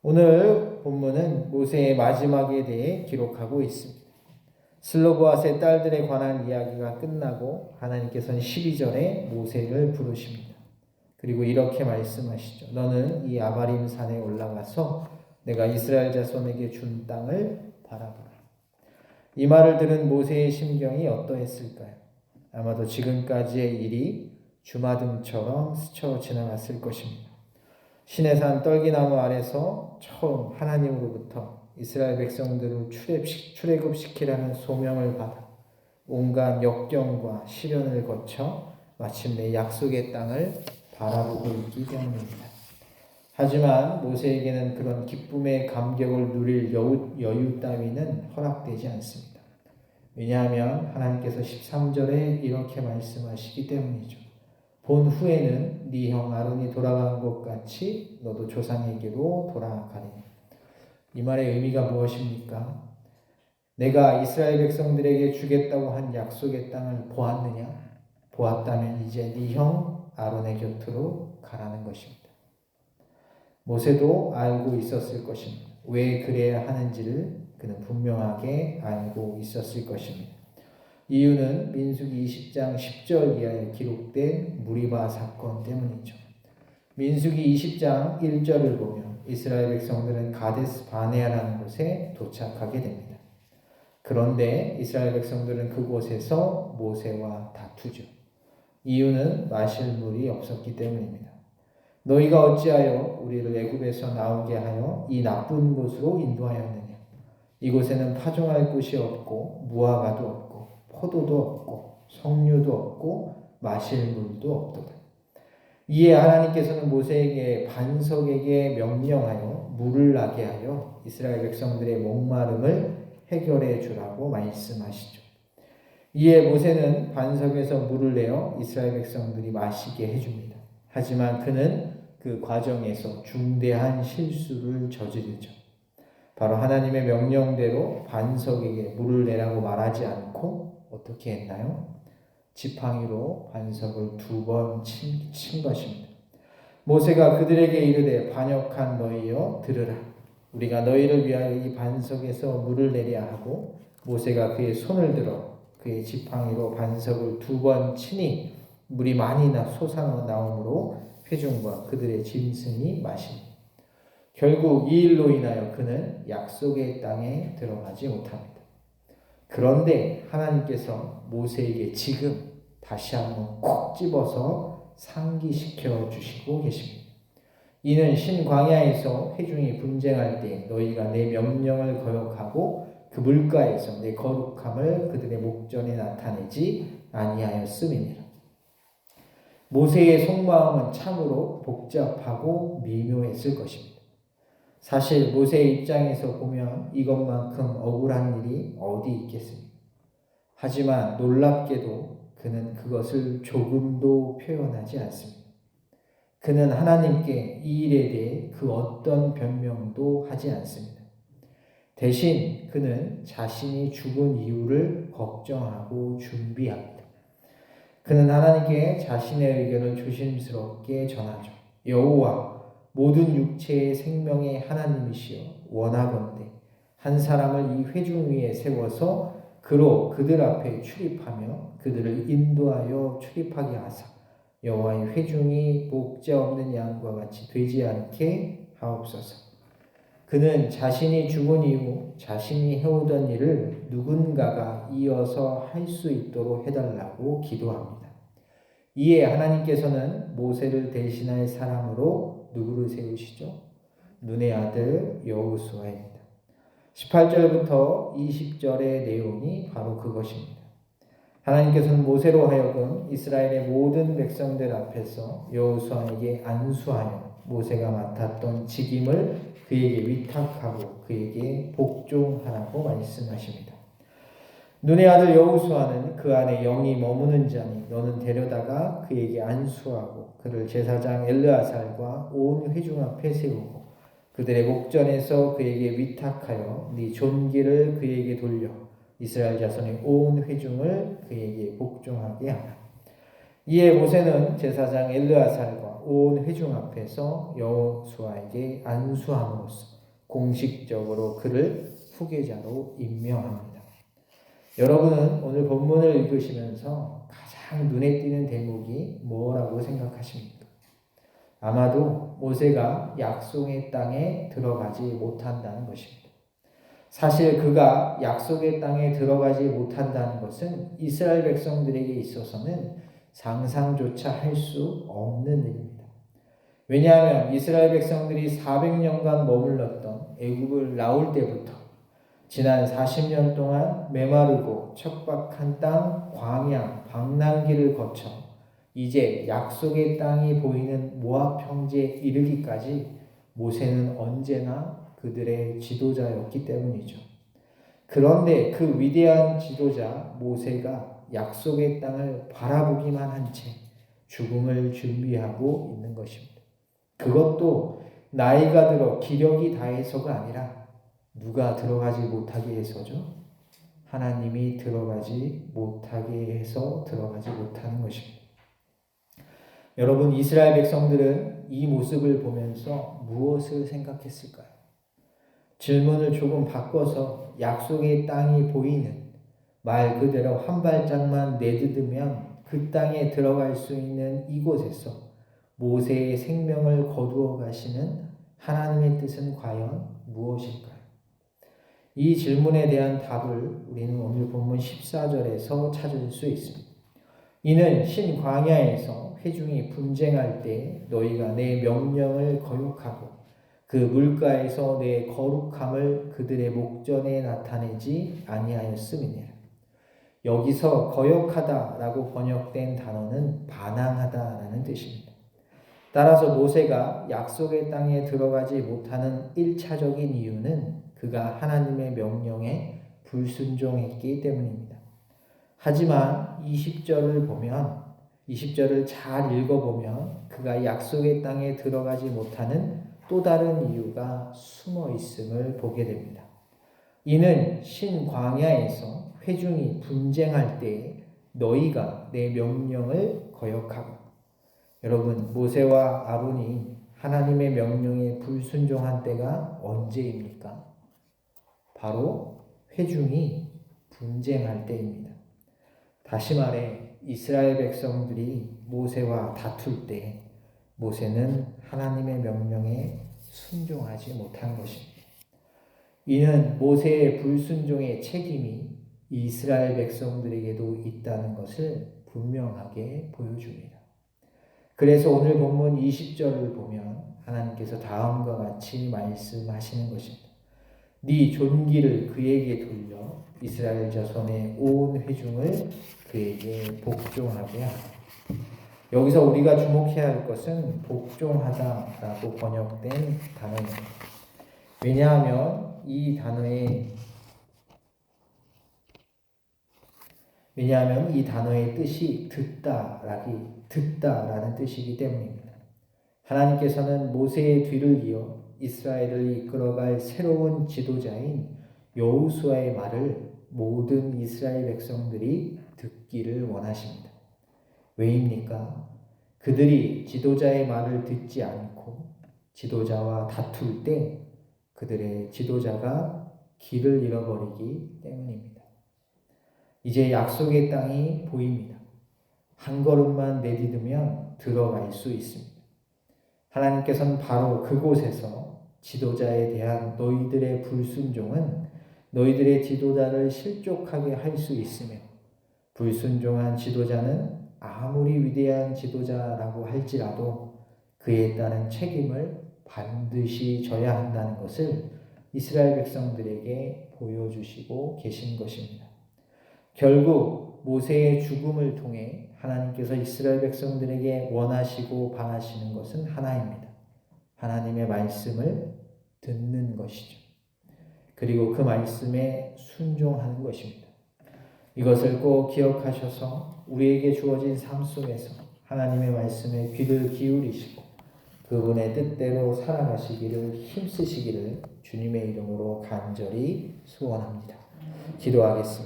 오늘 본문은 모세의 마지막에 대해 기록하고 있습니다. 슬로보앗의 딸들에 관한 이야기가 끝나고 하나님께서는 12절에 모세를 부르십니다. 그리고 이렇게 말씀하시죠. 너는 이 아바림 산에 올라가서 내가 이스라엘 자손에게 준 땅을 바라보라. 이 말을 들은 모세의 심경이 어떠했을까요? 아마도 지금까지의 일이 주마등처럼 스쳐 지나갔을 것입니다. 시내산 떨기나무 아래서 처음 하나님으로부터 이스라엘 백성들을 출애굽시키라는 소명을 받아 온갖 역경과 시련을 거쳐 마침내 약속의 땅을 바라보고 있기 때문입니다. 하지만 모세에게는 그런 기쁨의 감격을 누릴 여유 따위는 허락되지 않습니다. 왜냐하면 하나님께서 13절에 이렇게 말씀하시기 때문이죠. 본 후에는 네 형 아론이 돌아간 것 같이 너도 조상에게로 돌아가리니. 이 말의 의미가 무엇입니까? 내가 이스라엘 백성들에게 주겠다고 한 약속의 땅을 보았느냐? 보았다면 이제 네 형 아론의 곁으로 가라는 것입니다. 모세도 알고 있었을 것입니다. 왜 그래야 하는지를 그는 분명하게 알고 있었을 것입니다. 이유는 민수기 20장 10절 이하에 기록된 무리바 사건 때문이죠. 민수기 20장 1절을 보면 이스라엘 백성들은 가데스 바네아라는 곳에 도착하게 됩니다. 그런데 이스라엘 백성들은 그곳에서 모세와 다투죠. 이유는 마실 물이 없었기 때문입니다. 너희가 어찌하여 우리를 애굽에서 나오게 하여 이 나쁜 곳으로 인도하였느냐? 이곳에는 파종할 곳이 없고 무화과도 없고 포도도 없고 석류도 없고 마실 물도 없도다. 이에 하나님께서는 모세에게 반석에게 명령하여 물을 나게 하여 이스라엘 백성들의 목마름을 해결해 주라고 말씀하시죠. 이에 모세는 반석에서 물을 내어 이스라엘 백성들이 마시게 해줍니다. 하지만 그는 그 과정에서 중대한 실수를 저지르죠. 바로 하나님의 명령대로 반석에게 물을 내라고 말하지 않고 어떻게 했나요? 지팡이로 반석을 2번 친 것입니다. 모세가 그들에게 이르되 반역한 너희여 들으라. 우리가 너희를 위하여 이 반석에서 물을 내려 하고 모세가 그의 손을 들어 그의 지팡이로 반석을 2번 치니 물이 많이 솟아 나오므로 회중과 그들의 짐승이 마시니 결국 이 일로 인하여 그는 약속의 땅에 들어가지 못합니다. 그런데 하나님께서 모세에게 지금 다시 한번 콕 집어서 상기시켜 주시고 계십니다. 이는 신광야에서 회중이 분쟁할 때 너희가 내 명령을 거역하고 그 물가에서 내 거룩함을 그들의 목전에 나타내지 아니하였음이니라. 모세의 속마음은 참으로 복잡하고 미묘했을 것입니다. 사실 모세의 입장에서 보면 이것만큼 억울한 일이 어디 있겠습니까? 하지만 놀랍게도 그는 그것을 조금도 표현하지 않습니다. 그는 하나님께 이 일에 대해 그 어떤 변명도 하지 않습니다. 대신 그는 자신이 죽은 이유를 걱정하고 준비합니다. 그는 하나님께 자신의 의견을 조심스럽게 전하죠. 여호와 모든 육체의 생명의 하나님이시여 원하건대 한 사람을 이 회중 위에 세워서 그로 그들 앞에 출입하며 그들을 인도하여 출입하게 하사 여호와의 회중이 목자 없는 양과 같이 되지 않게 하옵소서. 그는 자신이 죽은 이후 자신이 해오던 일을 누군가가 이어서 할 수 있도록 해달라고 기도합니다. 이에 하나님께서는 모세를 대신할 사람으로 누구를 세우시죠? 눈의 아들 여호수아입니다. 18절부터 20절의 내용이 바로 그것입니다. 하나님께서는 모세로 하여금 이스라엘의 모든 백성들 앞에서 여호수아에게 안수하여 모세가 맡았던 직임을 그에게 위탁하고 그에게 복종하라고 말씀하십니다. 눈의 아들 여호수아는 그 안에 영이 머무는 자니 너는 데려다가 그에게 안수하고 그를 제사장 엘르아살과 온 회중 앞에 세우고 그들의 목전에서 그에게 위탁하여 네 존귀를 그에게 돌려 이스라엘 자손의 온 회중을 그에게 복종하게 하라. 이에 모세는 제사장 엘르아살과 온 회중 앞에서 여호수아에게 안수함으로써 공식적으로 그를 후계자로 임명합니다. 여러분은 오늘 본문을 읽으시면서 가장 눈에 띄는 대목이 뭐라고 생각하십니까? 아마도 모세가 약속의 땅에 들어가지 못한다는 것입니다. 사실 그가 약속의 땅에 들어가지 못한다는 것은 이스라엘 백성들에게 있어서는 상상조차 할 수 없는 일입니다. 왜냐하면 이스라엘 백성들이 400년간 머물렀던 애굽을 나올 때부터 지난 40년 동안 메마르고 척박한 땅 광야 방랑기를 거쳐 이제 약속의 땅이 보이는 모압 평지에 이르기까지 모세는 언제나 그들의 지도자였기 때문이죠. 그런데 그 위대한 지도자 모세가 약속의 땅을 바라보기만 한 채 죽음을 준비하고 있는 것입니다. 그것도 나이가 들어 기력이 다해서가 아니라 누가 들어가지 못하게 해서죠. 하나님이 들어가지 못하게 해서 들어가지 못하는 것입니다. 여러분, 이스라엘 백성들은 이 모습을 보면서 무엇을 생각했을까요? 질문을 조금 바꿔서 약속의 땅이 보이는, 말 그대로 한 발짝만 내딛으면 그 땅에 들어갈 수 있는 이곳에서 모세의 생명을 거두어 가시는 하나님의 뜻은 과연 무엇일까요? 이 질문에 대한 답을 우리는 오늘 본문 14절에서 찾을 수 있습니다. 이는 신광야에서 회중이 분쟁할 때 너희가 내 명령을 거역하고 그 물가에서 내 거룩함을 그들의 목전에 나타내지 아니하였음이니라. 여기서 거역하다라고 번역된 단어는 반항하다라는 뜻입니다. 따라서 모세가 약속의 땅에 들어가지 못하는 1차적인 이유는 그가 하나님의 명령에 불순종했기 때문입니다. 하지만 20절을 잘 읽어보면 그가 약속의 땅에 들어가지 못하는 또 다른 이유가 숨어 있음을 보게 됩니다. 이는 신광야에서 회중이 분쟁할 때 너희가 내 명령을 거역하고, 여러분, 모세와 아론이 하나님의 명령에 불순종한 때가 언제입니까? 바로 회중이 분쟁할 때입니다. 다시 말해 이스라엘 백성들이 모세와 다툴 때 모세는 하나님의 명령에 순종하지 못한 것입니다. 이는 모세의 불순종의 책임이 이스라엘 백성들에게도 있다는 것을 분명하게 보여줍니다. 그래서 오늘 본문 20절을 보면 하나님께서 다음과 같이 말씀하시는 것입니다. 네 존귀를 그에게 돌려 이스라엘 자손의 온 회중을 그에게 복종하게 하라. 여기서 우리가 주목해야 할 것은 복종하다라고 번역된 단어입니다. 왜냐하면 이 단어의 뜻이 듣다라는 뜻이기 때문입니다. 하나님께서는 모세의 뒤를 이어 이스라엘을 이끌어갈 새로운 지도자인 여호수아의 말을 모든 이스라엘 백성들이 듣기를 원하십니다. 왜입니까? 그들이 지도자의 말을 듣지 않고 지도자와 다툴 때 그들의 지도자가 길을 잃어버리기 때문입니다. 이제 약속의 땅이 보입니다. 한 걸음만 내딛으면 들어갈 수 있습니다. 하나님께서는 바로 그곳에서 지도자에 대한 너희들의 불순종은 너희들의 지도자를 실족하게 할 수 있으며, 불순종한 지도자는 아무리 위대한 지도자라고 할지라도 그에 따른 책임을 반드시 져야 한다는 것을 이스라엘 백성들에게 보여주시고 계신 것입니다. 결국 모세의 죽음을 통해 하나님께서 이스라엘 백성들에게 원하시고 바라시는 것은 하나입니다. 하나님의 말씀을 듣는 것이죠. 그리고 그 말씀에 순종하는 것입니다. 이것을 꼭 기억하셔서 우리에게 주어진 삶 속에서 하나님의 말씀에 귀를 기울이시고 그분의 뜻대로 살아가시기를 힘쓰시기를 주님의 이름으로 간절히 소원합니다. 기도하겠습니다.